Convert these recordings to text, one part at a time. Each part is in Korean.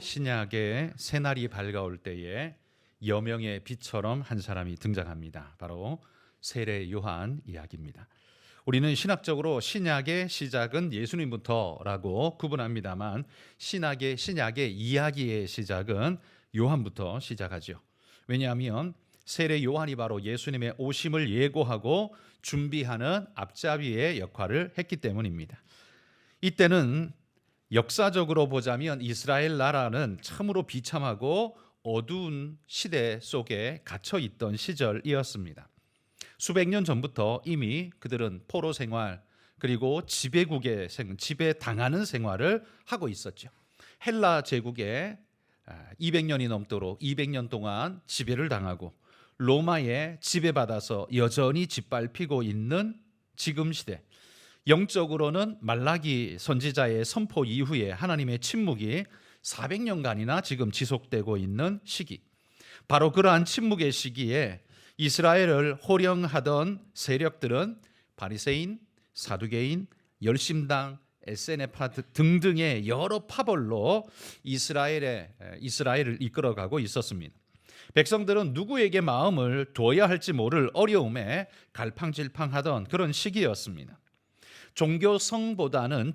신약의 새날이 밝아올 때에 여명의 빛처럼 한 사람이 등장합니다. 바로 세례 요한 이야기입니다. 우리는 신학적으로 신약의 시작은 예수님부터라고 구분합니다만 신약의 이야기의 시작은 요한부터 시작하죠. 왜냐하면 세례 요한이 바로 예수님의 오심을 예고하고 준비하는 앞잡이의 역할을 했기 때문입니다. 이때는 역사적으로 보자면 이스라엘 나라는 참으로 비참하고 어두운 시대 속에 갇혀 있던 시절이었습니다. 수백 년 전부터 이미 그들은 포로 생활 그리고 지배당하는 생활을 하고 있었죠. 헬라 제국에 200년이 넘도록 200년 동안 지배를 당하고 로마에 지배받아서 여전히 짓밟히고 있는 지금 시대, 영적으로는 말라기 선지자의 선포 이후에 하나님의 침묵이 400년간이나 지금 지속되고 있는 시기, 바로 그러한 침묵의 시기에 이스라엘을 호령하던 세력들은 바리새인, 사두개인, 열심당, 에세네파 등등의 여러 파벌로 이스라엘을 이끌어가고 있었습니다. 백성들은 누구에게 마음을 둬야 할지 모를 어려움에 갈팡질팡하던 그런 시기였습니다. 종교성보다는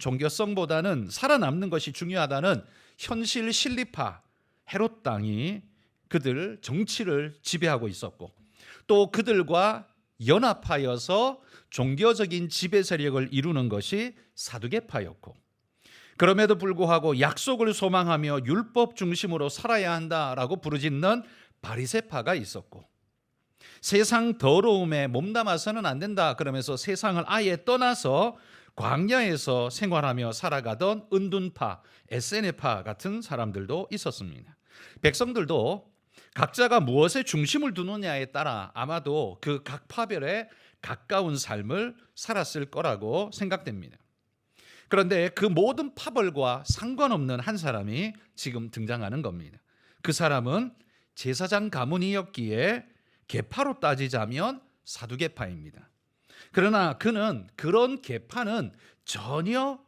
살아남는 것이 중요하다는 현실 신리파 헤롯 당이 그들 정치를 지배하고 있었고, 또 그들과 연합하여서 종교적인 지배 세력을 이루는 것이 사두개파였고, 그럼에도 불구하고 약속을 소망하며 율법 중심으로 살아야 한다라고 부르짖는 바리새파가 있었고, 세상 더러움에 몸담아서는 안 된다 그러면서 세상을 아예 떠나서 광야에서 생활하며 살아가던 은둔파, 에세네파 같은 사람들도 있었습니다. 백성들도 각자가 무엇에 중심을 두느냐에 따라 아마도 그 각 파별에 가까운 삶을 살았을 거라고 생각됩니다. 그런데 그 모든 파벌과 상관없는 한 사람이 지금 등장하는 겁니다. 그 사람은 제사장 가문이었기에 계파로 따지자면 사두개파입니다. 그러나 그는 그런 계파는 전혀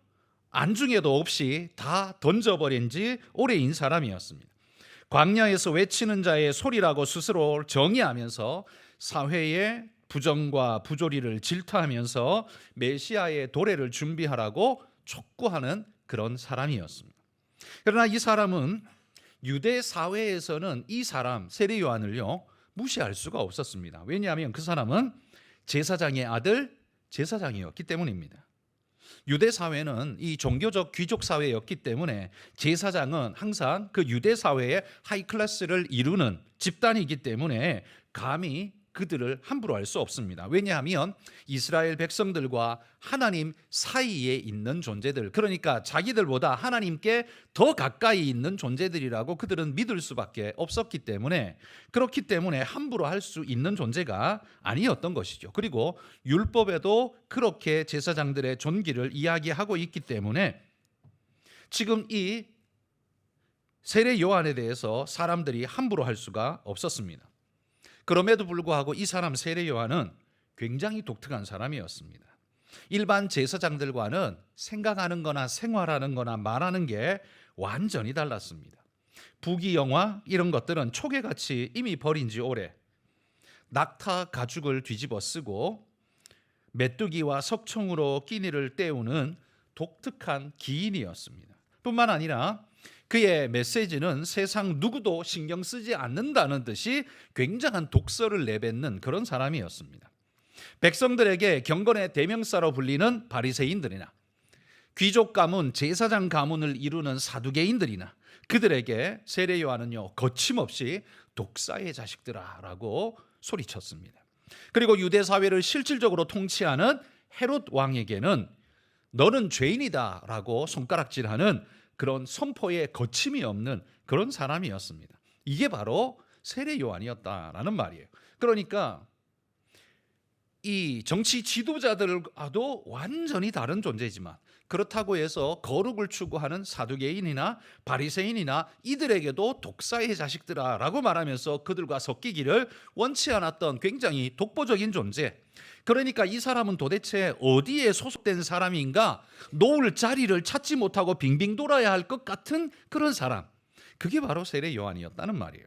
안중에도 없이 다 던져버린 지 오래인 사람이었습니다. 광야에서 외치는 자의 소리라고 스스로 정의하면서 사회의 부정과 부조리를 질타하면서 메시아의 도래를 준비하라고 촉구하는 그런 사람이었습니다. 그러나 이 사람은 유대 사회에서는 이 사람 세례 요한을요 무시할 수가 없었습니다. 왜냐하면 그 사람은 제사장의 아들 제사장이었기 때문입니다. 유대 사회는 이 종교적 귀족 사회였기 때문에 제사장은 항상 그 유대 사회의 하이 클래스를 이루는 집단이기 때문에 감히 그들을 함부로 할 수 없습니다. 왜냐하면 이스라엘 백성들과 하나님 사이에 있는 존재들, 그러니까 자기들보다 하나님께 더 가까이 있는 존재들이라고 그들은 믿을 수밖에 없었기 때문에, 그렇기 때문에 함부로 할 수 있는 존재가 아니었던 것이죠. 그리고 율법에도 그렇게 제사장들의 존귀를 이야기하고 있기 때문에 지금 이 세례 요한에 대해서 사람들이 함부로 할 수가 없었습니다. 그럼에도 불구하고 이 사람 세례 요한은 굉장히 독특한 사람이었습니다. 일반 제사장들과는 생각하는 거나 생활하는 거나 말하는 게 완전히 달랐습니다. 부귀영화 이런 것들은 초계같이 이미 버린 지 오래, 낙타 가죽을 뒤집어 쓰고 메뚜기와 석청으로 끼니를 때우는 독특한 기인이었습니다. 뿐만 아니라 그의 메시지는 세상 누구도 신경 쓰지 않는다는 듯이 굉장한 독설을 내뱉는 그런 사람이었습니다. 백성들에게 경건의 대명사로 불리는 바리새인들이나 귀족 가문, 제사장 가문을 이루는 사두개인들이나 그들에게 세례 요한은요 거침없이 독사의 자식들아라고 소리쳤습니다. 그리고 유대 사회를 실질적으로 통치하는 헤롯 왕에게는 너는 죄인이다라고 손가락질하는 그런 선포에 거침이 없는 그런 사람이었습니다. 이게 바로 세례 요한이었다라는 말이에요. 그러니까 이 정치 지도자들과도 완전히 다른 존재지만, 그렇다고 해서 거룩을 추구하는 사두개인이나 바리새인이나 이들에게도 독사의 자식들아라고 말하면서 그들과 섞이기를 원치 않았던 굉장히 독보적인 존재. 그러니까 이 사람은 도대체 어디에 소속된 사람인가, 놓을 자리를 찾지 못하고 빙빙 돌아야 할 것 같은 그런 사람. 그게 바로 세례 요한이었다는 말이에요.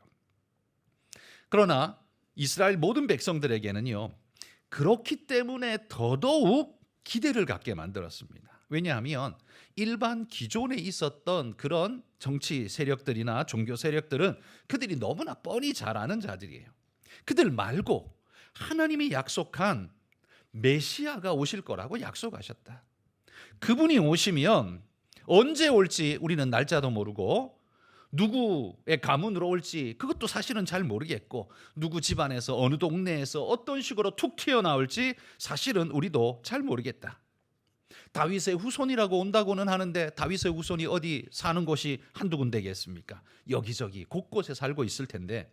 그러나 이스라엘 모든 백성들에게는요, 그렇기 때문에 더더욱 기대를 갖게 만들었습니다. 왜냐하면 일반 기존에 있었던 그런 정치 세력들이나 종교 세력들은 그들이 너무나 뻔히 잘 아는 자들이에요. 그들 말고 하나님이 약속한 메시아가 오실 거라고 약속하셨다. 그분이 오시면 언제 올지 우리는 날짜도 모르고, 누구의 가문으로 올지 그것도 사실은 잘 모르겠고, 누구 집안에서 어느 동네에서 어떤 식으로 툭 튀어나올지 사실은 우리도 잘 모르겠다. 다윗의 후손이라고 온다고는 하는데 다윗의 후손이 어디 사는 곳이 한두 군데겠습니까? 여기저기 곳곳에 살고 있을 텐데,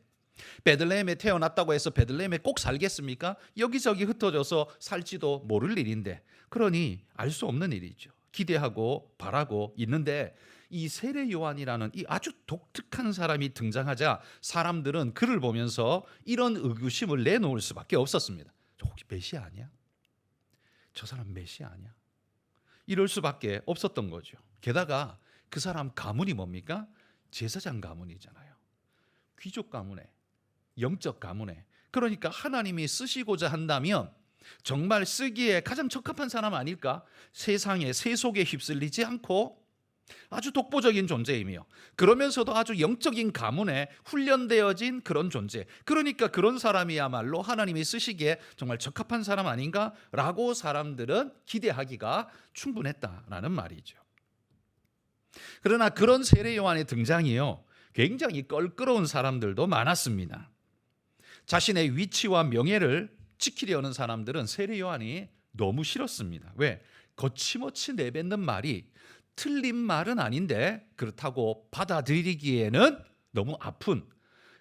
베들레헴에 태어났다고 해서 베들레헴에 꼭 살겠습니까? 여기저기 흩어져서 살지도 모를 일인데, 그러니 알 수 없는 일이죠. 기대하고 바라고 있는데, 이 세례 요한이라는 이 아주 독특한 사람이 등장하자 사람들은 그를 보면서 이런 의구심을 내놓을 수밖에 없었습니다. 저 혹시 메시아 아니야? 저 사람 메시아 아니야? 이럴 수밖에 없었던 거죠. 게다가 그 사람 가문이 뭡니까? 제사장 가문이잖아요. 귀족 가문에, 영적 가문에. 그러니까 하나님이 쓰시고자 한다면 정말 쓰기에 가장 적합한 사람 아닐까? 세상의 세속에 휩쓸리지 않고 아주 독보적인 존재이며, 그러면서도 아주 영적인 가문에 훈련되어진 그런 존재. 그러니까 그런 사람이야말로 하나님이 쓰시기에 정말 적합한 사람 아닌가라고 사람들은 기대하기가 충분했다라는 말이죠. 그러나 그런 세례 요한의 등장이요, 굉장히 껄끄러운 사람들도 많았습니다. 자신의 위치와 명예를 지키려는 사람들은 세례 요한이 너무 싫었습니다. 왜? 거침없이 내뱉는 말이 틀린 말은 아닌데 그렇다고 받아들이기에는 너무 아픈,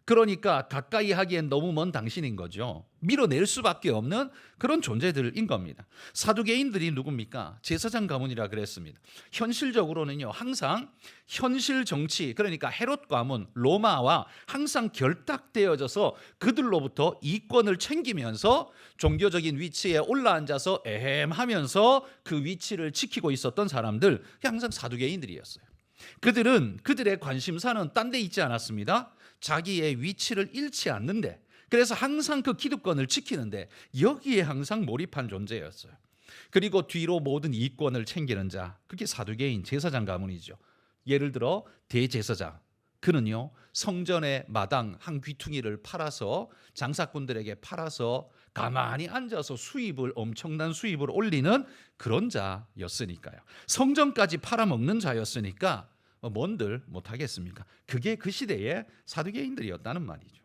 그러니까 가까이 하기엔 너무 먼 당신인 거죠. 밀어낼 수밖에 없는 그런 존재들인 겁니다. 사두개인들이 누굽니까? 제사장 가문이라 그랬습니다. 현실적으로는요, 항상 현실 정치, 그러니까 헤롯 가문, 로마와 항상 결탁되어져서 그들로부터 이권을 챙기면서 종교적인 위치에 올라앉아서 에헴하면서 그 위치를 지키고 있었던 사람들, 항상 사두개인들이었어요. 그들은 그들의 관심사는 딴 데 있지 않았습니다. 자기의 위치를 잃지 않는데, 그래서 항상 그 기득권을 지키는데 여기에 항상 몰입한 존재였어요. 그리고 뒤로 모든 이권을 챙기는 자, 그게 사두개인 제사장 가문이죠. 예를 들어 대제사장, 그는요 성전의 마당 한 귀퉁이를 팔아서 장사꾼들에게 팔아서 가만히 앉아서 엄청난 수입을 올리는 그런 자였으니까요. 성전까지 팔아먹는 자였으니까 뭔들 못하겠습니까? 그게 그 시대의 사두개인들이었다는 말이죠.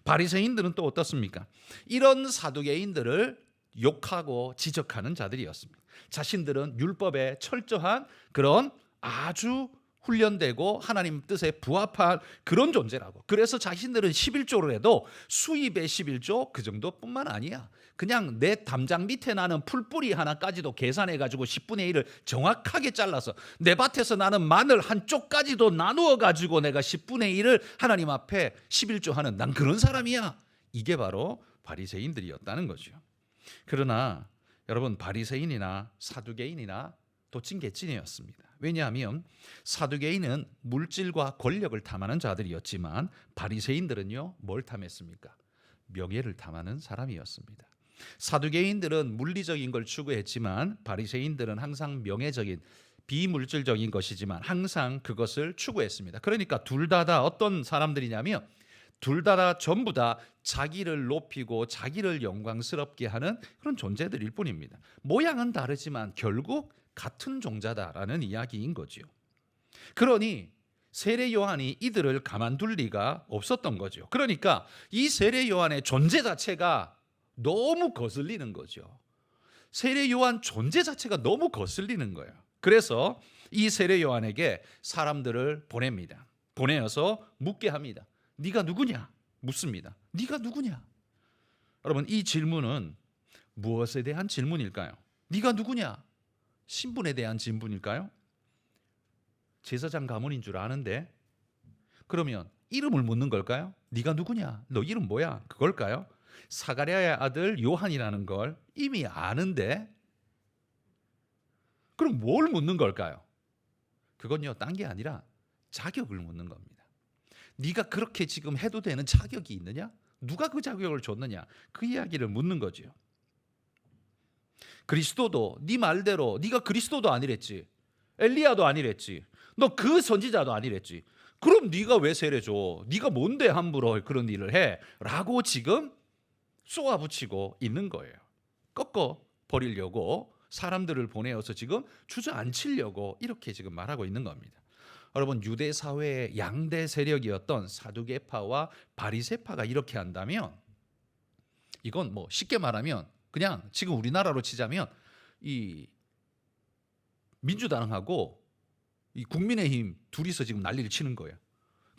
바리새인들은 또 어떻습니까? 이런 사두개인들을 욕하고 지적하는 자들이었습니다. 자신들은 율법에 철저한 그런 아주 훈련되고 하나님 뜻에 부합한 그런 존재라고. 그래서 자신들은 11조를 해도 수입의 11조 그 정도뿐만 아니야. 그냥 내 담장 밑에 나는 풀뿌리 하나까지도 계산해가지고 10분의 1을 정확하게 잘라서, 내 밭에서 나는 마늘 한 쪽까지도 나누어가지고 내가 10분의 1을 하나님 앞에 11조 하는, 난 그런 사람이야. 이게 바로 바리새인들이었다는 거죠. 그러나 여러분, 바리새인이나 사두개인이나 도찐개찐이었습니다. 왜냐하면 사두개인은 물질과 권력을 탐하는 자들이었지만 바리새인들은요, 뭘 탐했습니까? 명예를 탐하는 사람이었습니다. 사두개인들은 물리적인 걸 추구했지만 바리새인들은 항상 명예적인, 비물질적인 것이지만 항상 그것을 추구했습니다. 그러니까 둘 다 어떤 사람들이냐면, 둘 다 전부 다 자기를 높이고 자기를 영광스럽게 하는 그런 존재들일 뿐입니다. 모양은 다르지만 결국 같은 종자다라는 이야기인 거죠. 그러니 세례 요한이 이들을 가만둘 리가 없었던 거죠. 그러니까 이 세례 요한의 존재 자체가 너무 거슬리는 거죠. 세례 요한 존재 자체가 너무 거슬리는 거예요. 그래서 이 세례 요한에게 사람들을 보냅니다. 보내어서 묻게 합니다. 네가 누구냐? 묻습니다. 네가 누구냐? 여러분, 이 질문은 무엇에 대한 질문일까요? 네가 누구냐? 신분에 대한 질문일까요? 제사장 가문인 줄 아는데 그러면 이름을 묻는 걸까요? 네가 누구냐? 너 이름 뭐야? 그걸까요? 사가랴의 아들 요한이라는 걸 이미 아는데 그럼 뭘 묻는 걸까요? 그건요, 딴 게 아니라 자격을 묻는 겁니다. 네가 그렇게 지금 해도 되는 자격이 있느냐? 누가 그 자격을 줬느냐? 그 이야기를 묻는 거지요. 그리스도도 네 말대로 네가 그리스도도 아니랬지, 엘리야도 아니랬지, 너 그 선지자도 아니랬지. 그럼 네가 왜 세례줘? 네가 뭔데 함부로 그런 일을 해? 라고 지금 쏘아붙이고 있는 거예요. 꺾어 버리려고 사람들을 보내어서 지금 주저앉히려고 이렇게 지금 말하고 있는 겁니다. 여러분, 유대 사회의 양대 세력이었던 사두개파와 바리새파가 이렇게 한다면 이건 뭐 쉽게 말하면 그냥 지금 우리나라로 치자면 이 민주당하고 이 국민의힘 둘이서 지금 난리를 치는 거예요.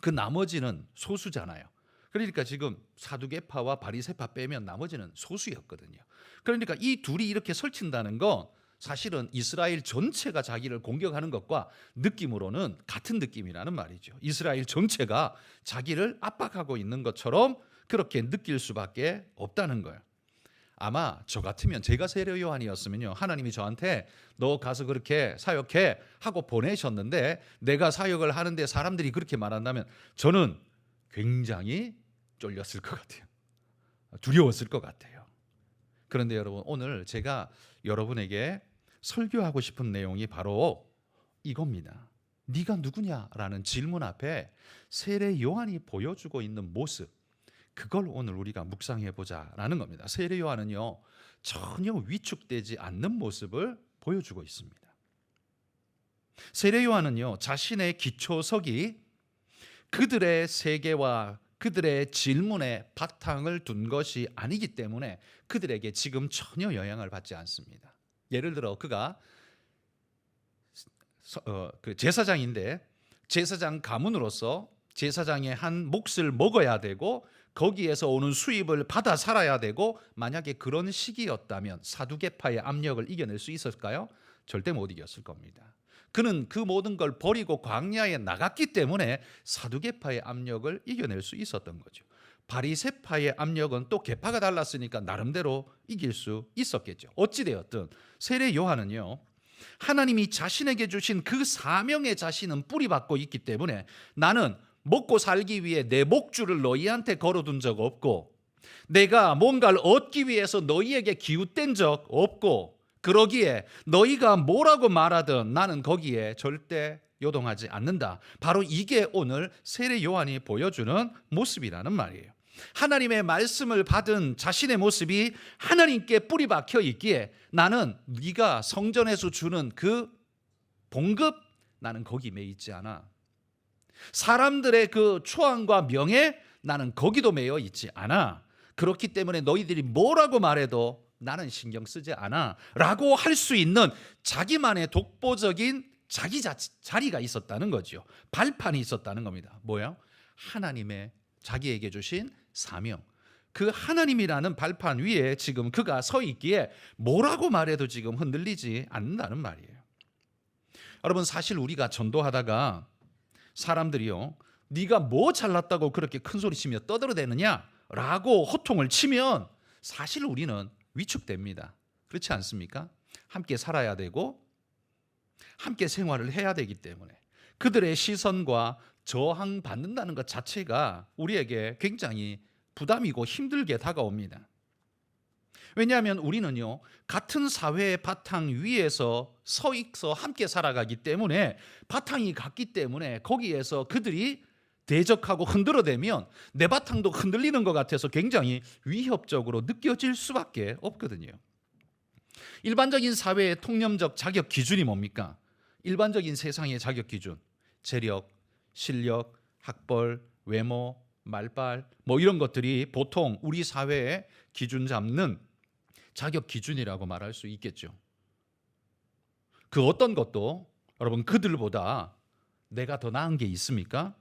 그 나머지는 소수잖아요. 그러니까 지금 사두개파와 바리새파 빼면 나머지는 소수였거든요. 그러니까 이 둘이 이렇게 설친다는 건 사실은 이스라엘 전체가 자기를 공격하는 것과 느낌으로는 같은 느낌이라는 말이죠. 이스라엘 전체가 자기를 압박하고 있는 것처럼 그렇게 느낄 수밖에 없다는 거예요. 아마 저 같으면, 제가 세례 요한이었으면요, 하나님이 저한테 너 가서 그렇게 사역해 하고 보내셨는데 내가 사역을 하는데 사람들이 그렇게 말한다면 저는 굉장히 쫄렸을 것 같아요. 두려웠을 것 같아요. 그런데 여러분, 오늘 제가 여러분에게 설교하고 싶은 내용이 바로 이겁니다. 네가 누구냐라는 질문 앞에 세례 요한이 보여주고 있는 모습, 그걸 오늘 우리가 묵상해 보자라는 겁니다. 세례 요한은요, 전혀 위축되지 않는 모습을 보여주고 있습니다. 세례 요한은요, 자신의 기초석이 그들의 세계와 그들의 질문에 바탕을 둔 것이 아니기 때문에 그들에게 지금 전혀 영향을 받지 않습니다. 예를 들어 그가 그 제사장인데 제사장 가문으로서 제사장의 한 몫을 먹어야 되고 거기에서 오는 수입을 받아 살아야 되고, 만약에 그런 시기였다면 사두개파의 압력을 이겨낼 수 있었을까요? 절대 못 이겼을 겁니다. 그는 그 모든 걸 버리고 광야에 나갔기 때문에 사두개파의 압력을 이겨낼 수 있었던 거죠. 바리새파의 압력은 또 계파가 달랐으니까 나름대로 이길 수 있었겠죠. 어찌되었든 세례 요한은요, 하나님이 자신에게 주신 그 사명의 자신은 뿌리박고 있기 때문에 나는 먹고 살기 위해 내 목줄을 너희한테 걸어둔 적 없고, 내가 뭔가를 얻기 위해서 너희에게 기웃댄 적 없고, 그러기에 너희가 뭐라고 말하든 나는 거기에 절대 요동하지 않는다. 바로 이게 오늘 세례 요한이 보여주는 모습이라는 말이에요. 하나님의 말씀을 받은 자신의 모습이 하나님께 뿌리 박혀 있기에 나는 네가 성전에서 주는 그 봉급, 나는 거기 매여 있지 않아. 사람들의 그 초항과 명예, 나는 거기도 매여 있지 않아. 그렇기 때문에 너희들이 뭐라고 말해도 나는 신경 쓰지 않아 라고 할 수 있는 자기만의 독보적인 자기 자리가 있었다는 거죠. 발판이 있었다는 겁니다. 뭐야? 하나님의 자기에게 주신 사명, 그 하나님이라는 발판 위에 지금 그가 서 있기에 뭐라고 말해도 지금 흔들리지 않는다는 말이에요. 여러분, 사실 우리가 전도하다가 사람들이요, 네가 뭐 잘났다고 그렇게 큰 소리 치며 떠들어대느냐 라고 호통을 치면 사실 우리는 위축됩니다. 그렇지 않습니까? 함께 살아야 되고 함께 생활을 해야 되기 때문에 그들의 시선과 저항받는다는 것 자체가 우리에게 굉장히 부담이고 힘들게 다가옵니다. 왜냐하면 우리는요, 같은 사회의 바탕 위에서 서 있어 함께 살아가기 때문에, 바탕이 같기 때문에 거기에서 그들이 대적하고 흔들어대면 내 바탕도 흔들리는 것 같아서 굉장히 위협적으로 느껴질 수밖에 없거든요. 일반적인 사회의 통념적 자격 기준이 뭡니까? 일반적인 세상의 자격 기준, 재력, 실력, 학벌, 외모, 말빨, 뭐 이런 것들이 보통 우리 사회의 기준 잡는 자격 기준이라고 말할 수 있겠죠. 그 어떤 것도 여러분 그들보다 내가 더 나은 게 있습니까?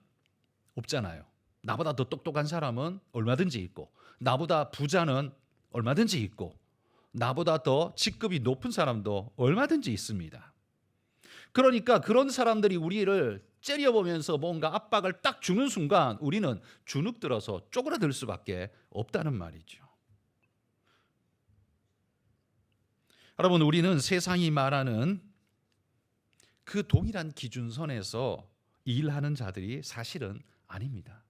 없잖아요. 나보다 더 똑똑한 사람은 얼마든지 있고, 나보다 부자는 얼마든지 있고, 나보다 더 직급이 높은 사람도 얼마든지 있습니다. 그러니까 그런 사람들이 우리를 째려보면서 뭔가 압박을 딱 주는 순간 우리는 주눅들어서 쪼그라들 수밖에 없다는 말이죠. 여러분, 우리는 세상이 말하는 그 동일한 기준선에서 일하는 자들이 사실은 아닙니다.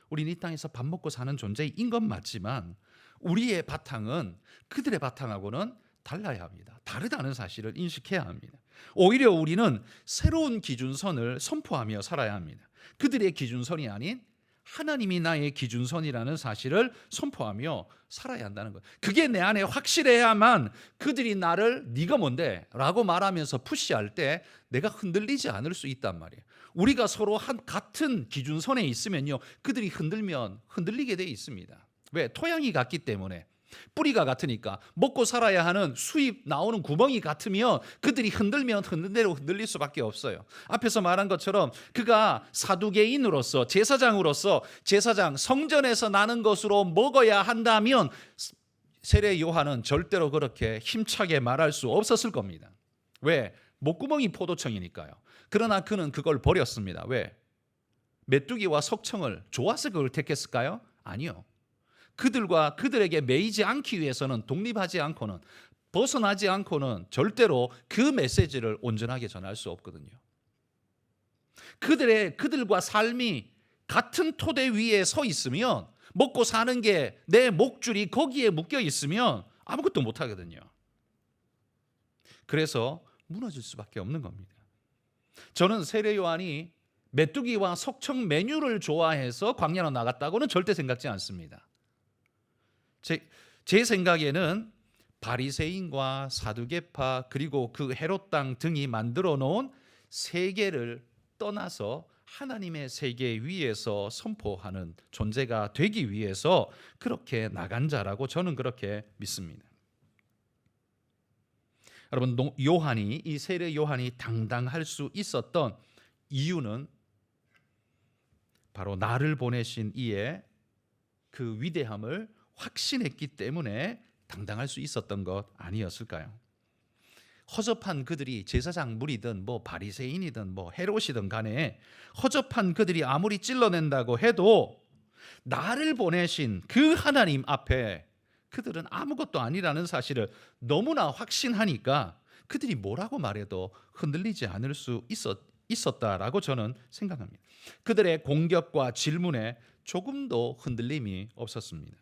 우리는 이 땅에서 밥 먹고 사는 존재인 건 맞지만 우리의 바탕은 그들의 바탕하고는 달라야 합니다. 다르다는 사실을 인식해야 합니다. 오히려 우리는 새로운 기준선을 선포하며 살아야 합니다. 그들의 기준선이 아닌 하나님이 나의 기준선이라는 사실을 선포하며 살아야 한다는 거예요. 그게 내 안에 확실해야만 그들이 나를 네가 뭔데? 라고 말하면서 푸시할 때 내가 흔들리지 않을 수 있단 말이에요. 우리가 서로 같은 기준선에 있으면요, 그들이 흔들면 흔들리게 돼 있습니다. 왜? 토양이 같기 때문에. 뿌리가 같으니까. 먹고 살아야 하는 수입 나오는 구멍이 같으면 그들이 흔들면 흔든 대로 흔들릴 수밖에 없어요. 앞에서 말한 것처럼 그가 사두개인으로서 제사장으로서 제사장 성전에서 나는 것으로 먹어야 한다면 세례 요한은 절대로 그렇게 힘차게 말할 수 없었을 겁니다. 왜? 목구멍이 포도청이니까요. 그러나 그는 그걸 버렸습니다. 왜? 메뚜기와 석청을 좋아서 그걸 택했을까요? 아니요. 그들에게 매이지 않기 위해서는 독립하지 않고는 벗어나지 않고는 절대로 그 메시지를 온전하게 전할 수 없거든요. 그들과 삶이 같은 토대 위에 서 있으면 먹고 사는 게 내 목줄이 거기에 묶여 있으면 아무것도 못 하거든요. 그래서 무너질 수밖에 없는 겁니다. 저는 세례 요한이 메뚜기와 석청 메뉴를 좋아해서 광야로 나갔다고는 절대 생각지 않습니다. 제 생각에는 바리새인과 사두개파 그리고 그 헤롯 땅 등이 만들어 놓은 세계를 떠나서 하나님의 세계 위에서 선포하는 존재가 되기 위해서 그렇게 나간 자라고 저는 그렇게 믿습니다. 여러분, 이 세례 요한이 당당할 수 있었던 이유는 바로 나를 보내신 이의 그 위대함을 확신했기 때문에 당당할 수 있었던 것 아니었을까요? 허접한 그들이 제사장 무리든 바리새인이든 헤롯이든 간에 허접한 그들이 아무리 찔러낸다고 해도 나를 보내신 그 하나님 앞에 그들은 아무것도 아니라는 사실을 너무나 확신하니까 그들이 뭐라고 말해도 흔들리지 않을 수 있었다라고 저는 생각합니다. 그들의 공격과 질문에 조금도 흔들림이 없었습니다.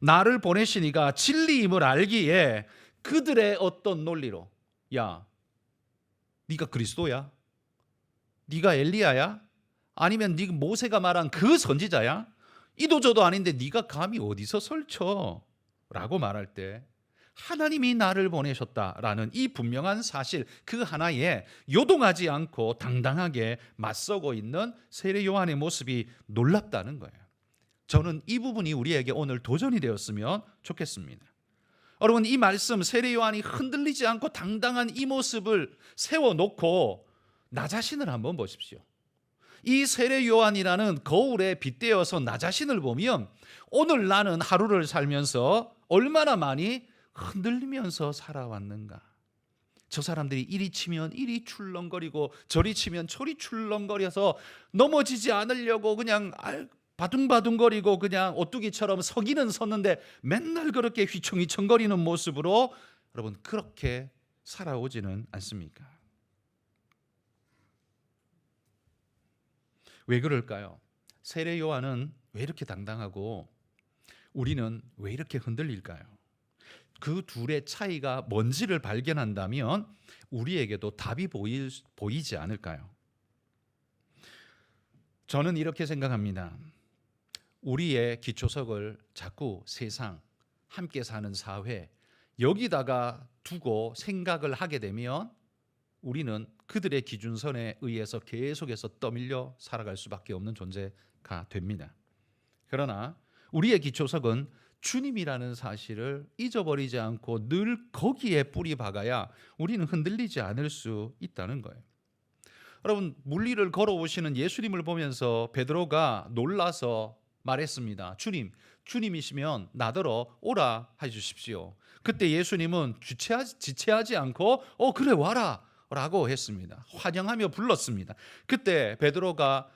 나를 보내시니가 진리임을 알기에 그들의 어떤 논리로 야, 네가 그리스도야? 네가 엘리야야? 아니면 네가 모세가 말한 그 선지자야? 이도저도 아닌데 네가 감히 어디서 설쳐? 라고 말할 때 하나님이 나를 보내셨다라는 이 분명한 사실 그 하나에 요동하지 않고 당당하게 맞서고 있는 세례 요한의 모습이 놀랍다는 거예요. 저는 이 부분이 우리에게 오늘 도전이 되었으면 좋겠습니다. 여러분, 이 말씀 세례 요한이 흔들리지 않고 당당한 이 모습을 세워놓고 나 자신을 한번 보십시오. 이 세례 요한이라는 거울에 빗대어서 나 자신을 보면 오늘 나는 하루를 살면서 얼마나 많이 흔들리면서 살아왔는가. 저 사람들이 이리 치면 이리 출렁거리고 저리 치면 저리 출렁거려서 넘어지지 않으려고 그냥 바둥바둥거리고 그냥 오뚜기처럼 서기는 섰는데 맨날 그렇게 휘청휘청거리는 모습으로 여러분 그렇게 살아오지는 않습니까? 왜 그럴까요? 세례 요한은 왜 이렇게 당당하고 우리는 왜 이렇게 흔들릴까요? 그 둘의 차이가 뭔지를 발견한다면 우리에게도 답이 보이지 않을까요? 저는 이렇게 생각합니다. 우리의 기초석을 자꾸 세상, 함께 사는 사회 여기다가 두고 생각을 하게 되면 우리는 그들의 기준선에 의해서 계속해서 떠밀려 살아갈 수밖에 없는 존재가 됩니다. 그러나 우리의 기초석은 주님이라는 사실을 잊어버리지 않고 늘 거기에 뿌리 박아야 우리는 흔들리지 않을 수 있다는 거예요. 여러분, 물리를 걸어오시는 예수님을 보면서 베드로가 놀라서 말했습니다. 주님이시면 나더러 오라 해주십시오. 그때 예수님은 지체하지 않고 그래 와라 라고 했습니다. 환영하며 불렀습니다. 그때 베드로가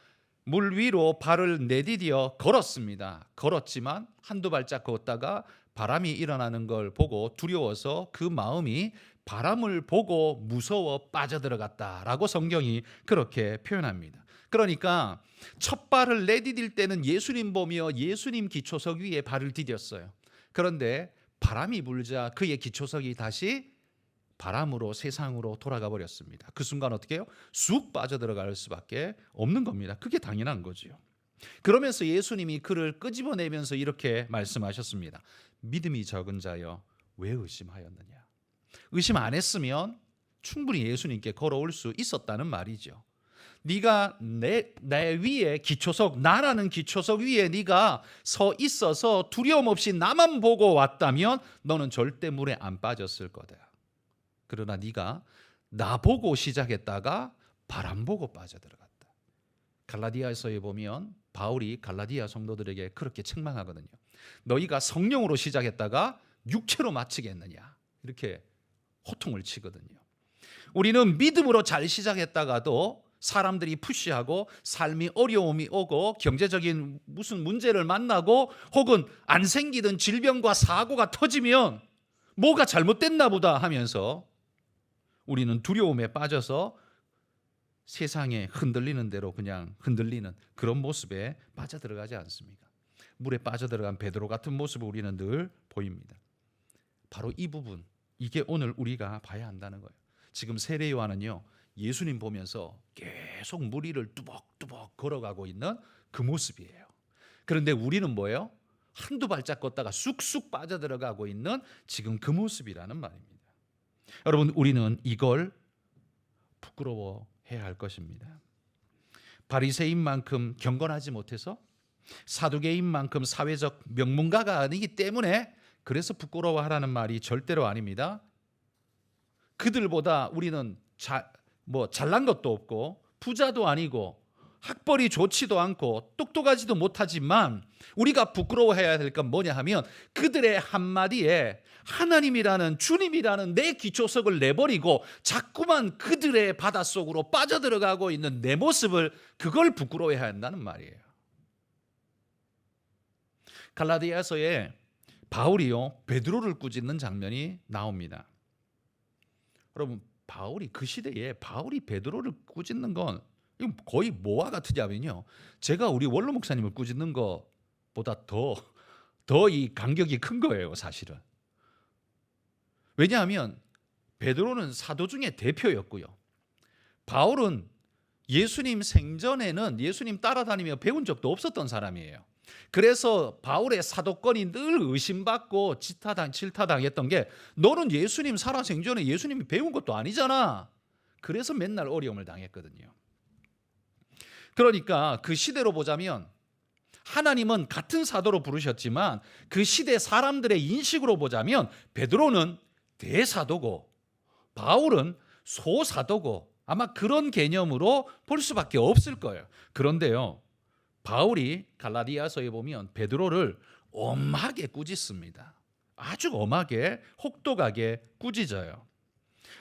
물 위로 발을 내디디어 걸었습니다. 걸었지만 한두 발짝 걷다가 바람이 일어나는 걸 보고 두려워서 그 마음이 바람을 보고 무서워 빠져들어갔다라고 성경이 그렇게 표현합니다. 그러니까 첫 발을 내디딜 때는 예수님 보며 예수님 기초석 위에 발을 디뎠어요. 그런데 바람이 불자 그의 기초석이 다시 바람으로 세상으로 돌아가 버렸습니다. 그 순간 어떻게 해요? 쑥 빠져들어갈 수밖에 없는 겁니다. 그게 당연한 거죠. 그러면서 예수님이 그를 끄집어내면서 이렇게 말씀하셨습니다. 믿음이 적은 자여 왜 의심하였느냐. 의심 안 했으면 충분히 예수님께 걸어올 수 있었다는 말이죠. 네가 내 위에 기초석, 나라는 기초석 위에 네가 서 있어서 두려움 없이 나만 보고 왔다면 너는 절대 물에 안 빠졌을 거다. 그러나 네가 나 보고 시작했다가 바람 보고 빠져들어갔다. 갈라디아서에 보면 바울이 갈라디아 성도들에게 그렇게 책망하거든요. 너희가 성령으로 시작했다가 육체로 마치겠느냐, 이렇게 호통을 치거든요. 우리는 믿음으로 잘 시작했다가도 사람들이 푸시하고 삶이 어려움이 오고 경제적인 무슨 문제를 만나고 혹은 안 생기던 질병과 사고가 터지면 뭐가 잘못됐나 보다 하면서 우리는 두려움에 빠져서 세상에 흔들리는 대로 그냥 흔들리는 그런 모습에 빠져들어가지 않습니까? 물에 빠져들어간 베드로 같은 모습을 우리는 늘 보입니다. 바로 이 부분, 이게 오늘 우리가 봐야 한다는 거예요. 지금 세례 요한은요, 예수님 보면서 계속 물 위를 뚜벅뚜벅 걸어가고 있는 그 모습이에요. 그런데 우리는 뭐예요? 한두 발짝 걷다가 쑥쑥 빠져들어가고 있는 지금 그 모습이라는 말입니다. 여러분, 우리는 이걸 부끄러워해야 할 것입니다. 바리새인만큼 경건하지 못해서, 사두개인만큼 사회적 명문가가 아니기 때문에 그래서 부끄러워하라는 말이 절대로 아닙니다. 그들보다 우리는 잘난 것도 없고 부자도 아니고 학벌이 좋지도 않고 똑똑하지도 못하지만 우리가 부끄러워해야 될 건 뭐냐 하면 그들의 한마디에 하나님이라는 주님이라는 내 기초석을 내버리고 자꾸만 그들의 바닷속으로 빠져들어가고 있는 내 모습을, 그걸 부끄러워해야 한다는 말이에요. 갈라디아서에 바울이요 베드로를 꾸짖는 장면이 나옵니다. 여러분, 바울이 그 시대에 바울이 베드로를 꾸짖는 건 거의 뭐와 같으냐면요, 제가 우리 원로 목사님을 꾸짖는 것보다 더 이 간격이 큰 거예요, 사실은. 왜냐하면 베드로는 사도 중에 대표였고요, 바울은 예수님 생전에는 예수님 따라다니며 배운 적도 없었던 사람이에요. 그래서 바울의 사도권이 늘 의심받고 질타당했던 게, 너는 예수님 살아 생전에 예수님이 배운 것도 아니잖아. 그래서 맨날 어려움을 당했거든요. 그러니까 그 시대로 보자면 하나님은 같은 사도로 부르셨지만 그 시대 사람들의 인식으로 보자면 베드로는 대사도고 바울은 소사도고 아마 그런 개념으로 볼 수밖에 없을 거예요. 그런데요, 바울이 갈라디아서에 보면 베드로를 엄하게 꾸짖습니다. 아주 엄하게 혹독하게 꾸짖어요.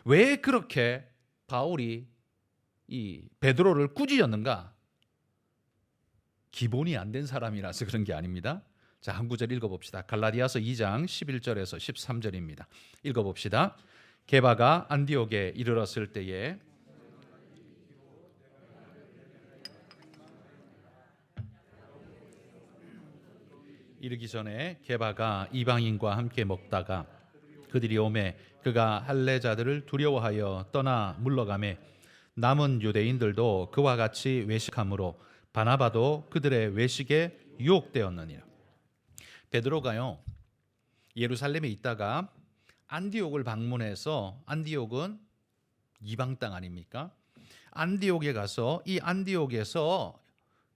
왜 그렇게 바울이 이 베드로를 꾸짖었는가? 기본이 안 된 사람이라서 그런 게 아닙니다. 자, 한 구절 읽어봅시다. 갈라디아서 2장 11절에서 13절입니다. 읽어봅시다. 게바가 안디옥에 이르렀을 때에 이르기 전에 게바가 이방인과 함께 먹다가 그들이 오매 그가 할례자들을 두려워하여 떠나 물러가매 남은 유대인들도 그와 같이 외식함으로 바나바도 그들의 외식에 유혹되었느니라. 베드로가요 예루살렘에 있다가 안디옥을 방문해서, 안디옥은 이방 땅 아닙니까? 안디옥에 가서 이 안디옥에서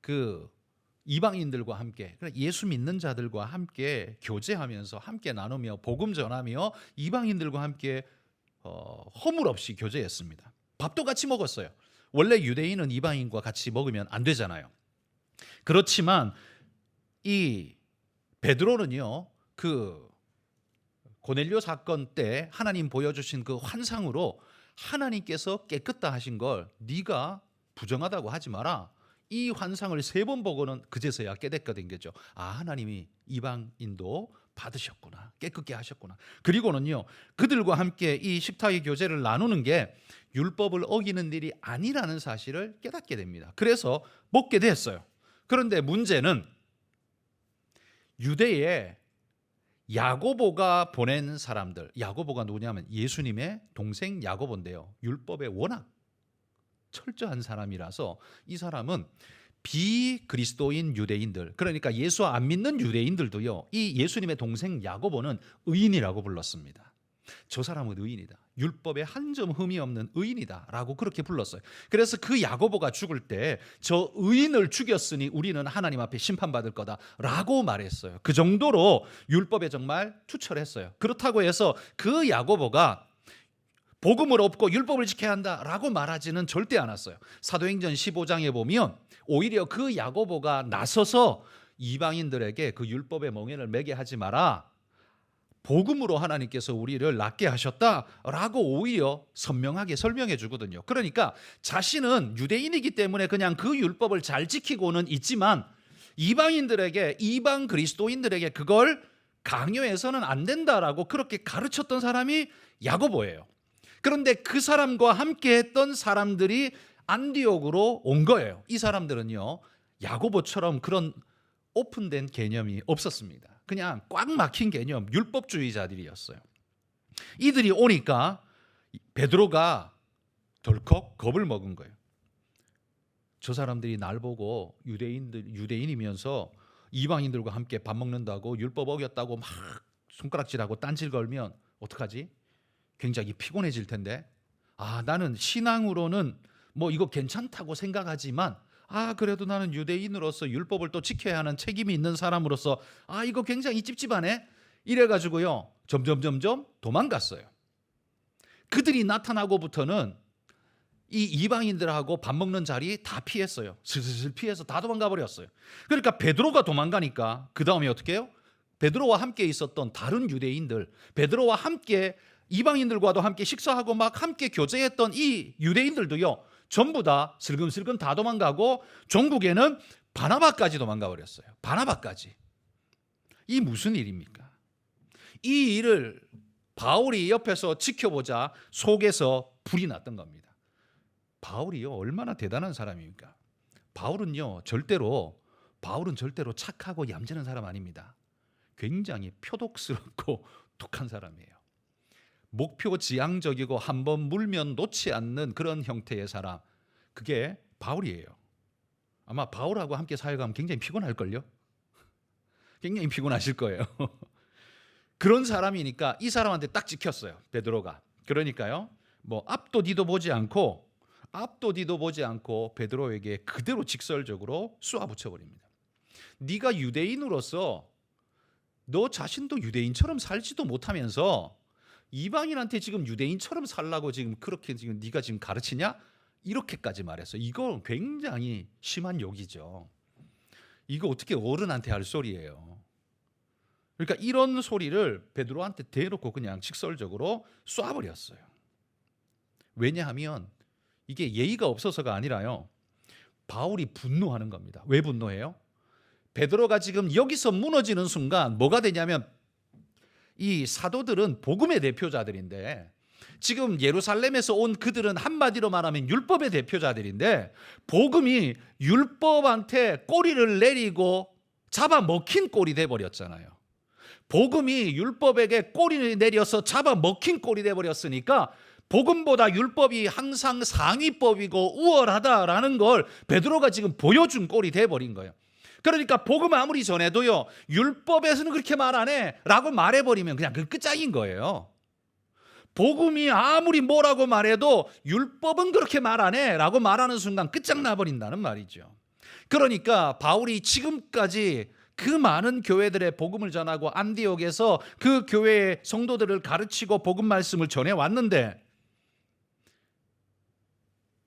그 이방인들과 함께, 예수 믿는 자들과 함께 교제하면서 함께 나누며 복음 전하며 이방인들과 함께 허물 없이 교제했습니다. 밥도 같이 먹었어요. 원래 유대인은 이방인과 같이 먹으면 안 되잖아요. 그렇지만 이 베드로는요, 그 고넬료 사건 때 하나님 보여주신 그 환상으로 하나님께서 깨끗다 하신 걸 네가 부정하다고 하지 마라. 이 환상을 3번 보고는 그제서야 깨닫게 된 거죠. 아, 하나님이 이방인도 받으셨구나. 깨끗게 하셨구나. 그리고는요, 그들과 함께 이 식탁의 교제를 나누는 게 율법을 어기는 일이 아니라는 사실을 깨닫게 됩니다. 그래서 먹게 됐어요. 그런데 문제는 유대에 야고보가 보낸 사람들, 야고보가 누구냐면 예수님의 동생 야고보인데요. 율법에 워낙 철저한 사람이라서 이 사람은 비그리스도인 유대인들, 그러니까 예수 안 믿는 유대인들도요, 이 예수님의 동생 야고보는 의인이라고 불렀습니다. 저 사람은 의인이다. 율법에 한 점 흠이 없는 의인이다 라고 그렇게 불렀어요. 그래서 그 야고보가 죽을 때 저 의인을 죽였으니 우리는 하나님 앞에 심판받을 거다 라고 말했어요. 그 정도로 율법에 정말 투철했어요. 그렇다고 해서 그 야고보가 복음을 얻고 율법을 지켜야 한다라고 말하지는 절대 않았어요. 사도행전 15장에 보면 오히려 그 야고보가 나서서 이방인들에게 그 율법의 멍에를 매게 하지 마라, 복음으로 하나님께서 우리를 낫게 하셨다라고 오히려 선명하게 설명해 주거든요. 그러니까 자신은 유대인이기 때문에 그냥 그 율법을 잘 지키고는 있지만 이방인들에게, 이방 그리스도인들에게 그걸 강요해서는 안 된다라고 그렇게 가르쳤던 사람이 야고보예요. 그런데 그 사람과 함께 했던 사람들이 안디옥으로 온 거예요. 이 사람들은요, 야고보처럼 그런 오픈된 개념이 없었습니다. 그냥 꽉 막힌 개념, 율법주의자들이었어요. 이들이 오니까 베드로가 덜컥 겁을 먹은 거예요. 저 사람들이 날 보고 유대인이면서 이방인들과 함께 밥 먹는다고 율법 어겼다고 막 손가락질하고 딴질 걸면 어떡하지? 굉장히 피곤해질 텐데, 나는 신앙으로는 뭐 이거 괜찮다고 생각하지만 그래도 나는 유대인으로서 율법을 또 지켜야 하는 책임이 있는 사람으로서 이거 굉장히 찝찝하네, 이래가지고요 점점 도망갔어요. 그들이 나타나고부터는 이 이방인들하고 밥 먹는 자리 다 피했어요. 슬슬 피해서 다 도망가 버렸어요. 그러니까 베드로가 도망가니까 그 다음에 어떻게 해요? 베드로와 함께 있었던 다른 유대인들, 베드로와 함께 이방인들과도 함께 식사하고 막 함께 교제했던 이 유대인들도요 전부 다 슬금슬금 다 도망가고 종국에는 바나바까지 도망가 버렸어요. 바나바까지. 이 무슨 일입니까? 이 일을 바울이 옆에서 지켜보자 속에서 불이 났던 겁니다. 바울이요 얼마나 대단한 사람입니까? 바울은 절대로 착하고 얌전한 사람 아닙니다. 굉장히 표독스럽고 독한 사람이에요. 목표 지향적이고 한번 물면 놓지 않는 그런 형태의 사람, 그게 바울이에요. 아마 바울하고 함께 사역하면 굉장히 피곤할걸요? 굉장히 피곤하실 거예요. 그런 사람이니까 이 사람한테 딱 찍혔어요, 베드로가. 그러니까요 뭐 앞도 뒤도 보지 않고 베드로에게 그대로 직설적으로 쏘아붙여버립니다. 네가 유대인으로서 너 자신도 유대인처럼 살지도 못하면서 이방인한테 지금 유대인처럼 살라고 지금 그렇게 지금 네가 지금 가르치냐? 이렇게까지 말했어요. 이거 굉장히 심한 욕이죠. 이거 어떻게 어른한테 할 소리예요. 그러니까 이런 소리를 베드로한테 대놓고 그냥 직설적으로 쏴버렸어요. 왜냐하면 이게 예의가 없어서가 아니라요, 바울이 분노하는 겁니다. 왜 분노해요? 베드로가 지금 여기서 무너지는 순간 뭐가 되냐면, 이 사도들은 복음의 대표자들인데 지금 예루살렘에서 온 그들은 한마디로 말하면 율법의 대표자들인데 복음이 율법한테 꼬리를 내리고 잡아먹힌 꼴이 돼버렸잖아요. 복음이 율법에게 꼬리를 내려서 잡아먹힌 꼴이 돼버렸으니까 복음보다 율법이 항상 상위법이고 우월하다라는 걸 베드로가 지금 보여준 꼴이 돼버린 거예요. 그러니까 복음 아무리 전해도요 율법에서는 그렇게 말 안 해 라고 말해버리면 그냥 그 끝장인 거예요. 복음이 아무리 뭐라고 말해도 율법은 그렇게 말 안 해 라고 말하는 순간 끝장나버린다는 말이죠. 그러니까 바울이 지금까지 그 많은 교회들의 복음을 전하고 안디옥에서 그 교회의 성도들을 가르치고 복음 말씀을 전해왔는데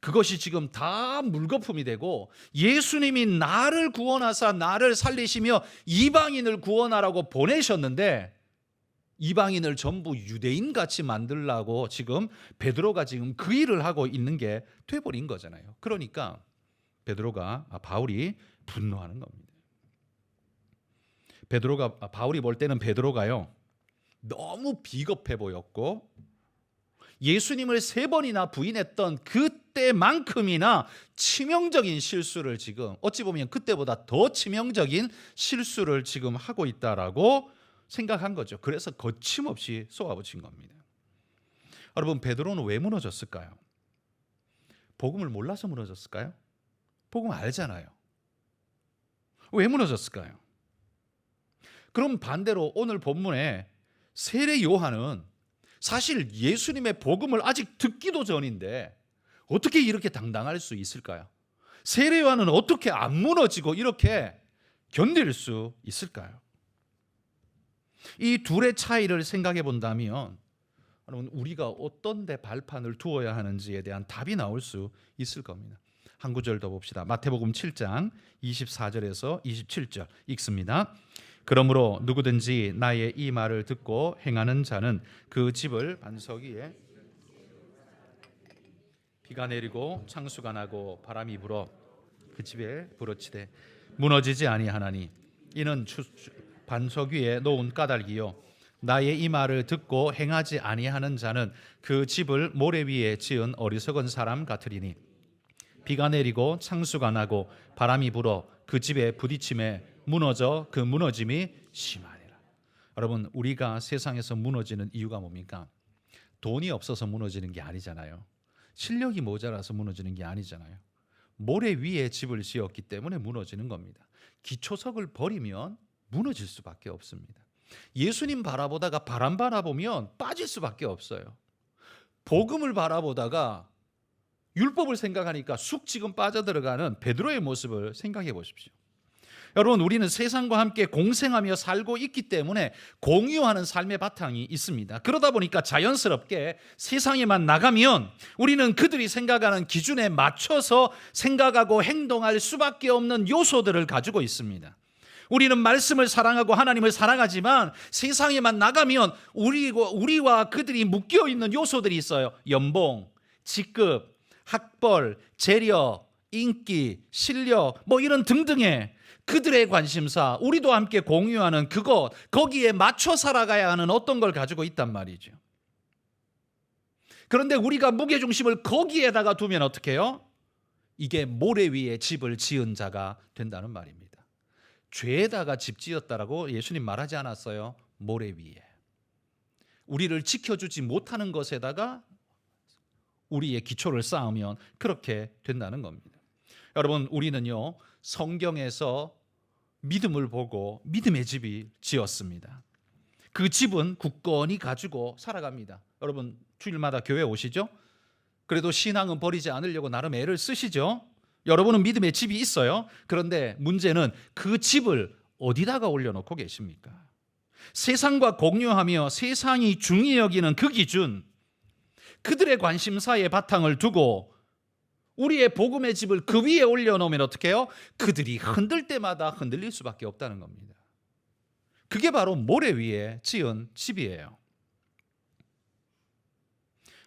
그것이 지금 다 물거품이 되고 예수님이 나를 구원하사 나를 살리시며 이방인을 구원하라고 보내셨는데 이방인을 전부 유대인같이 만들라고 지금 베드로가 지금 그 일을 하고 있는 게 돼버린 거잖아요. 그러니까 바울이 분노하는 겁니다. 바울이 볼 때는 베드로가요, 너무 비겁해 보였고 예수님을 3번이나 부인했던 그때만큼이나 치명적인 실수를 지금, 어찌 보면 그때보다 더 치명적인 실수를 지금 하고 있다라고 생각한 거죠. 그래서 거침없이 쏘아붙인 겁니다. 여러분, 베드로는 왜 무너졌을까요? 복음을 몰라서 무너졌을까요? 복음 알잖아요. 왜 무너졌을까요? 그럼 반대로 오늘 본문에 세례 요한은 사실 예수님의 복음을 아직 듣기도 전인데 어떻게 이렇게 당당할 수 있을까요? 세례 요한은 어떻게 안 무너지고 이렇게 견딜 수 있을까요? 이 둘의 차이를 생각해 본다면 여러분, 우리가 어떤 데 발판을 두어야 하는지에 대한 답이 나올 수 있을 겁니다. 한 구절 더 봅시다. 마태복음 7장 24절에서 27절 읽습니다. 그러므로 누구든지 나의 이 말을 듣고 행하는 자는 그 집을 반석 위에 비가 내리고 창수가 나고 바람이 불어 그 집에 부러치되 무너지지 아니하나니 이는 반석 위에 놓은 까닭이요 나의 이 말을 듣고 행하지 아니하는 자는 그 집을 모래 위에 지은 어리석은 사람 같으리니 비가 내리고 창수가 나고 바람이 불어 그 집에 부딪힘에 무너져 그 무너짐이 심하니라. 여러분, 우리가 세상에서 무너지는 이유가 뭡니까? 돈이 없어서 무너지는 게 아니잖아요. 실력이 모자라서 무너지는 게 아니잖아요. 모래 위에 집을 지었기 때문에 무너지는 겁니다. 기초석을 버리면 무너질 수밖에 없습니다. 예수님 바라보다가 바람 바라보면 빠질 수밖에 없어요. 복음을 바라보다가 율법을 생각하니까 쑥 지금 빠져들어가는 베드로의 모습을 생각해 보십시오. 여러분, 우리는 세상과 함께 공생하며 살고 있기 때문에 공유하는 삶의 바탕이 있습니다. 그러다 보니까 자연스럽게 세상에만 나가면 우리는 그들이 생각하는 기준에 맞춰서 생각하고 행동할 수밖에 없는 요소들을 가지고 있습니다. 우리는 말씀을 사랑하고 하나님을 사랑하지만 세상에만 나가면 우리와 그들이 묶여 있는 요소들이 있어요. 연봉, 직급, 학벌, 재력, 인기, 실력, 이런 등등의 그들의 관심사, 우리도 함께 공유하는 그것, 거기에 맞춰 살아가야 하는 어떤 걸 가지고 있단 말이죠. 그런데 우리가 무게중심을 거기에다가 두면 어떻게 해요? 이게 모래 위에 집을 지은 자가 된다는 말입니다. 죄에다가 집 지었다라고 예수님 말하지 않았어요. 모래 위에. 우리를 지켜주지 못하는 것에다가 우리의 기초를 쌓으면 그렇게 된다는 겁니다. 여러분, 우리는요, 성경에서 믿음을 보고 믿음의 집이 지었습니다. 그 집은 굳건히 가지고 살아갑니다. 여러분, 주일마다 교회 오시죠? 그래도 신앙은 버리지 않으려고 나름 애를 쓰시죠? 여러분은 믿음의 집이 있어요. 그런데 문제는 그 집을 어디다가 올려놓고 계십니까? 세상과 공유하며 세상이 중히 여기는 그 기준, 그들의 관심사에 바탕을 두고 우리의 복음의 집을 그 위에 올려놓으면 어떻게 해요? 그들이 흔들 때마다 흔들릴 수밖에 없다는 겁니다. 그게 바로 모래 위에 지은 집이에요.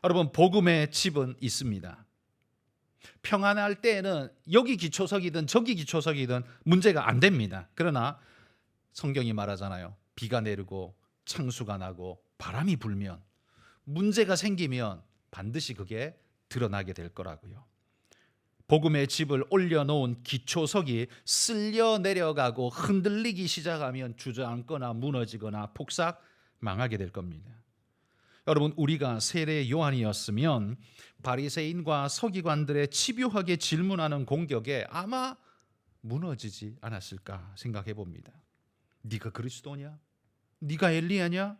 여러분, 복음의 집은 있습니다. 평안할 때에는 여기 기초석이든 저기 기초석이든 문제가 안 됩니다. 그러나 성경이 말하잖아요. 비가 내리고 창수가 나고 바람이 불면, 문제가 생기면 반드시 그게 드러나게 될 거라고요. 복음의 집을 올려놓은 기초석이 쓸려 내려가고 흔들리기 시작하면 주저앉거나 무너지거나 폭삭 망하게 될 겁니다. 여러분, 우리가 세례 요한이었으면 바리새인과 서기관들의 집요하게 질문하는 공격에 아마 무너지지 않았을까 생각해 봅니다. 네가 그리스도냐? 네가 엘리야냐?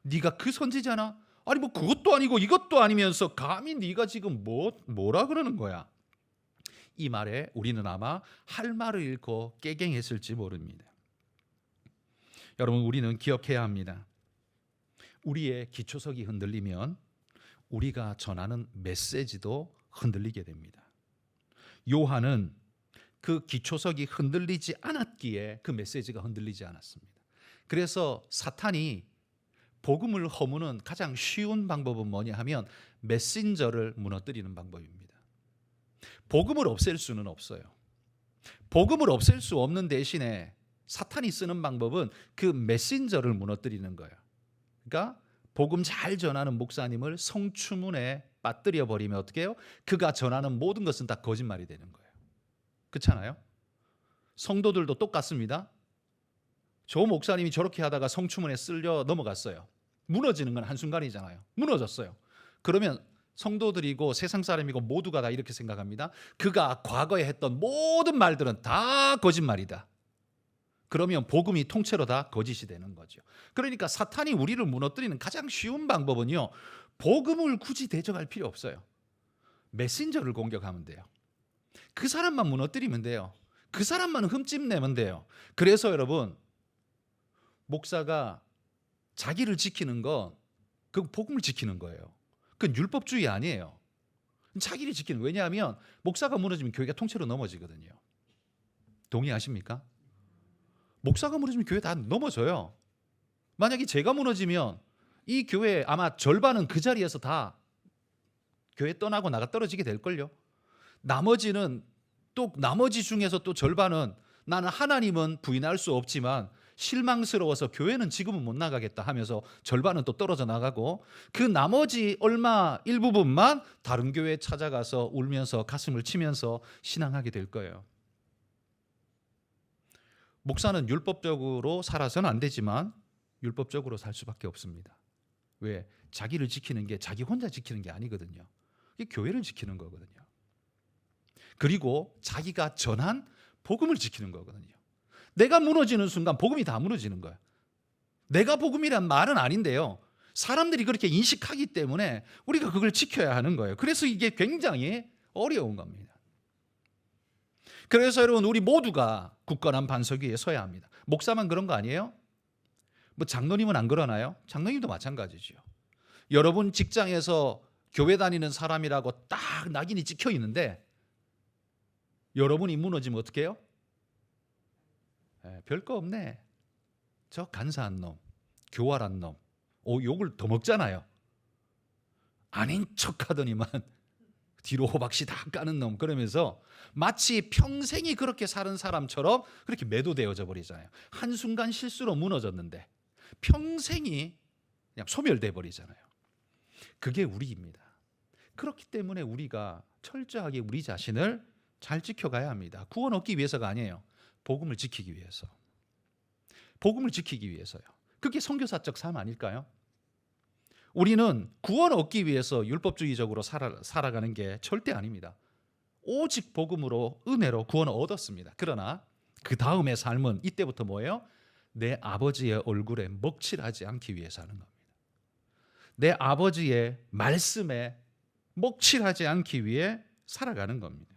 네가 그 선지자냐? 아니 그것도 아니고 이것도 아니면서 감히 네가 지금 뭐라 그러는 거야? 이 말에 우리는 아마 할 말을 잃고 깨갱했을지 모릅니다. 여러분, 우리는 기억해야 합니다. 우리의 기초석이 흔들리면 우리가 전하는 메시지도 흔들리게 됩니다. 요한은 그 기초석이 흔들리지 않았기에 그 메시지가 흔들리지 않았습니다. 그래서 사탄이 복음을 허무는 가장 쉬운 방법은 뭐냐 하면 메신저를 무너뜨리는 방법입니다. 복음을 없앨 수는 없어요. 복음을 없앨 수 없는 대신에 사탄이 쓰는 방법은 그 메신저를 무너뜨리는 거예요. 그러니까 복음 잘 전하는 목사님을 성추문에 빠뜨려 버리면 어떻게 해요? 그가 전하는 모든 것은 다 거짓말이 되는 거예요. 그렇잖아요? 성도들도 똑같습니다. 저 목사님이 저렇게 하다가 성추문에 쓸려 넘어갔어요. 무너지는 건 한순간이잖아요. 무너졌어요. 그러면 성도들이고 세상 사람이고 모두가 다 이렇게 생각합니다. 그가 과거에 했던 모든 말들은 다 거짓말이다. 그러면 복음이 통째로 다 거짓이 되는 거죠. 그러니까 사탄이 우리를 무너뜨리는 가장 쉬운 방법은요, 복음을 굳이 대적할 필요 없어요. 메신저를 공격하면 돼요. 그 사람만 무너뜨리면 돼요. 그 사람만 흠집내면 돼요. 그래서 여러분, 목사가 자기를 지키는 건 그 복음을 지키는 거예요. 그건 율법주의 아니에요. 자기를 지키는 거예요. 왜냐하면 목사가 무너지면 교회가 통째로 넘어지거든요. 동의하십니까? 목사가 무너지면 교회 다 넘어져요. 만약에 제가 무너지면 이 교회 아마 절반은 그 자리에서 다 교회 떠나고 나가 떨어지게 될걸요. 나머지는 또 나머지 중에서 또 절반은 나는 하나님은 부인할 수 없지만 실망스러워서 교회는 지금은 못 나가겠다 하면서 절반은 또 떨어져 나가고, 그 나머지 얼마 일부분만 다른 교회에 찾아가서 울면서 가슴을 치면서 신앙하게 될 거예요. 목사는 율법적으로 살아서는 안 되지만 율법적으로 살 수밖에 없습니다. 왜? 자기를 지키는 게 자기 혼자 지키는 게 아니거든요. 이게 교회를 지키는 거거든요. 그리고 자기가 전한 복음을 지키는 거거든요. 내가 무너지는 순간 복음이 다 무너지는 거예요. 내가 복음이란 말은 아닌데요, 사람들이 그렇게 인식하기 때문에 우리가 그걸 지켜야 하는 거예요. 그래서 이게 굉장히 어려운 겁니다. 그래서 여러분, 우리 모두가 굳건한 반석 위에 서야 합니다. 목사만 그런 거 아니에요? 뭐 장로님은 안 그러나요? 장로님도 마찬가지죠. 여러분 직장에서 교회 다니는 사람이라고 딱 낙인이 찍혀 있는데 여러분이 무너지면 어떻게 해요? 별거 없네. 저 간사한 놈, 교활한 놈, 욕을 더 먹잖아요. 아닌 척하더니만 뒤로 호박씨 다 까는 놈, 그러면서 마치 평생이 그렇게 사는 사람처럼 그렇게 매도되어져 버리잖아요. 한순간 실수로 무너졌는데 평생이 그냥 소멸돼 버리잖아요. 그게 우리입니다. 그렇기 때문에 우리가 철저하게 우리 자신을 잘 지켜가야 합니다. 구원 얻기 위해서가 아니에요. 복음을 지키기 위해서. 복음을 지키기 위해서요. 그게 선교사적 삶 아닐까요? 우리는 구원 얻기 위해서 율법주의적으로 살아가는 게 절대 아닙니다. 오직 복음으로 은혜로 구원을 얻었습니다. 그러나 그 다음의 삶은 이때부터 뭐예요? 내 아버지의 얼굴에 먹칠하지 않기 위해 사는 겁니다. 내 아버지의 말씀에 먹칠하지 않기 위해 살아가는 겁니다.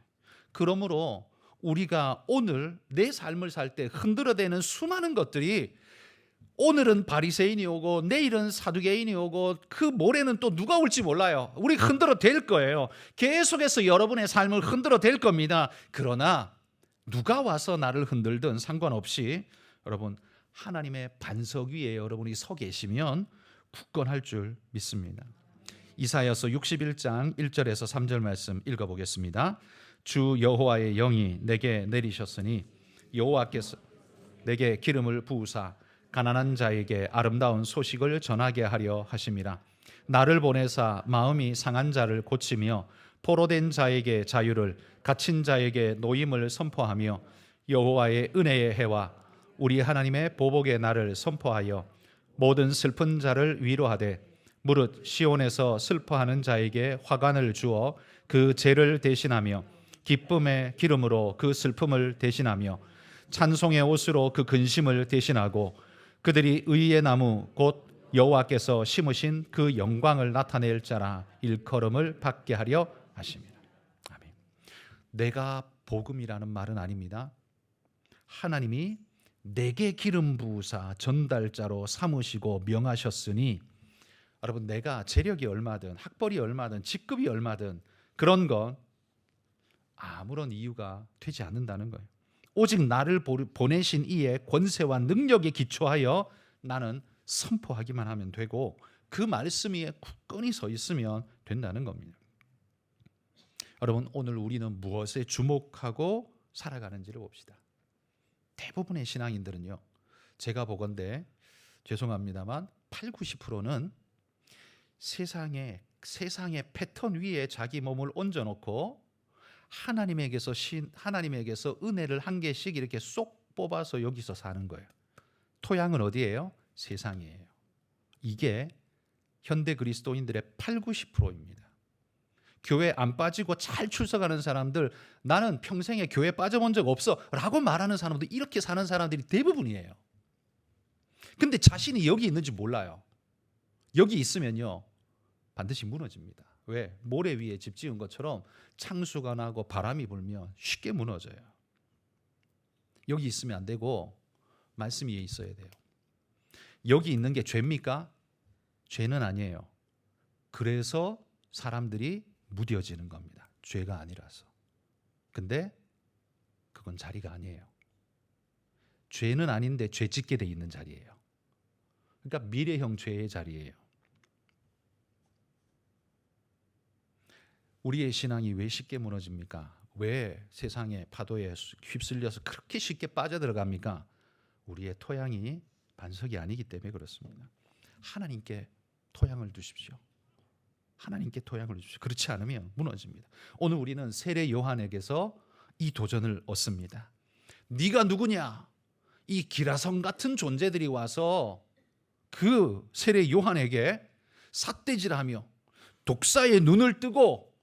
그러므로 우리가 오늘 내 삶을 살 때 흔들어대는 수많은 것들이, 오늘은 바리새인이 오고 내일은 사두개인이 오고 그 모레는 또 누가 올지 몰라요. 우리 흔들어댈 거예요. 계속해서 여러분의 삶을 흔들어댈 겁니다. 그러나 누가 와서 나를 흔들든 상관없이 여러분, 하나님의 반석 위에 여러분이 서 계시면 굳건할 줄 믿습니다. 이사야서 61장 1절에서 3절 말씀 읽어보겠습니다. 주 여호와의 영이 내게 내리셨으니 여호와께서 내게 기름을 부으사 가난한 자에게 아름다운 소식을 전하게 하려 하심이라. 나를 보내사 마음이 상한 자를 고치며 포로된 자에게 자유를, 갇힌 자에게 노임을 선포하며 여호와의 은혜의 해와 우리 하나님의 보복의 날을 선포하여 모든 슬픈 자를 위로하되 무릇 시온에서 슬퍼하는 자에게 화관을 주어 그 죄를 대신하며 기쁨의 기름으로 그 슬픔을 대신하며 찬송의 옷으로 그 근심을 대신하고 그들이 의의 나무 곧 여호와께서 심으신 그 영광을 나타낼 자라 일컬음을 받게 하려 하십니다. 아멘. 내가 복음이라는 말은 아닙니다. 하나님이 내게 기름 부으사 전달자로 삼으시고 명하셨으니, 여러분, 내가 재력이 얼마든 학벌이 얼마든 직급이 얼마든 그런 건 아무런 이유가 되지 않는다는 거예요. 오직 나를 보내신 이의 권세와 능력에 기초하여 나는 선포하기만 하면 되고 그 말씀 위에 굳건히 서 있으면 된다는 겁니다. 여러분, 오늘 우리는 무엇에 주목하고 살아가는지를 봅시다. 대부분의 신앙인들은요, 제가 보건대 죄송합니다만 80~90%는 세상의 패턴 위에 자기 몸을 얹어놓고 하나님에게서 은혜를 한 개씩 이렇게 쏙 뽑아서 여기서 사는 거예요. 토양은 어디예요? 세상이에요. 이게 현대 그리스도인들의 80~90%입니다. 교회 안 빠지고 잘 출석하는 사람들, 나는 평생에 교회 빠져본 적 없어 라고 말하는 사람들, 이렇게 사는 사람들이 대부분이에요. 근데 자신이 여기 있는지 몰라요. 여기 있으면요 반드시 무너집니다. 왜? 모래 위에 집 지은 것처럼 창수가 나고 바람이 불면 쉽게 무너져요. 여기 있으면 안 되고 말씀 위에 있어야 돼요. 여기 있는 게 죄입니까? 죄는 아니에요. 그래서 사람들이 무뎌지는 겁니다. 죄가 아니라서. 근데 그건 자리가 아니에요. 죄는 아닌데 죄 짓게 돼 있는 자리예요. 그러니까 미래형 죄의 자리예요. 우리의 신앙이 왜 쉽게 무너집니까? 왜 세상의 파도에 휩쓸려서 그렇게 쉽게 빠져들어갑니까? 우리의 토양이 반석이 아니기 때문에 그렇습니다. 하나님께 토양을 두십시오. 하나님께 토양을 주십시오. 그렇지 않으면 무너집니다. 오늘 우리는 세례 요한에게서 이 도전을 얻습니다. 네가 누구냐? 이 기라성 같은 존재들이 와서 그 세례 요한에게 삿대질하며 독사의 눈을 뜨고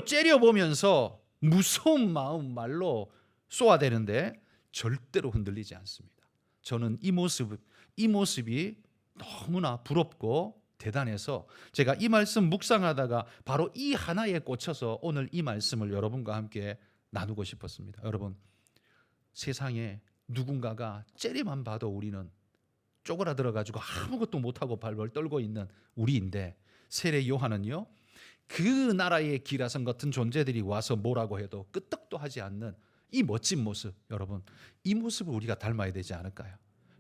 째려보면서 무서운 마음 말로 쏘아대는데 절대로 흔들리지 않습니다. 저는 이 모습이 너무나 부럽고 대단해서 제가 이 말씀 묵상하다가 바로 이 하나에 꽂혀서 오늘 이 말씀을 여러분과 함께 나누고 싶었습니다. 여러분, 세상에 누군가가 째리만 봐도 우리는 쪼그라들어가지고 아무것도 못하고 발벌 떨고 있는 우리인데, 세례 요한은요 그 나라의 기라성 같은 존재들이 와서 뭐라고 해도 끄떡도 하지 않는 이 멋진 모습, 여러분 이 모습을 우리가 닮아야 되지 않을까요?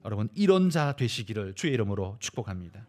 여러분, 이런 자 되시기를 주의 이름으로 축복합니다.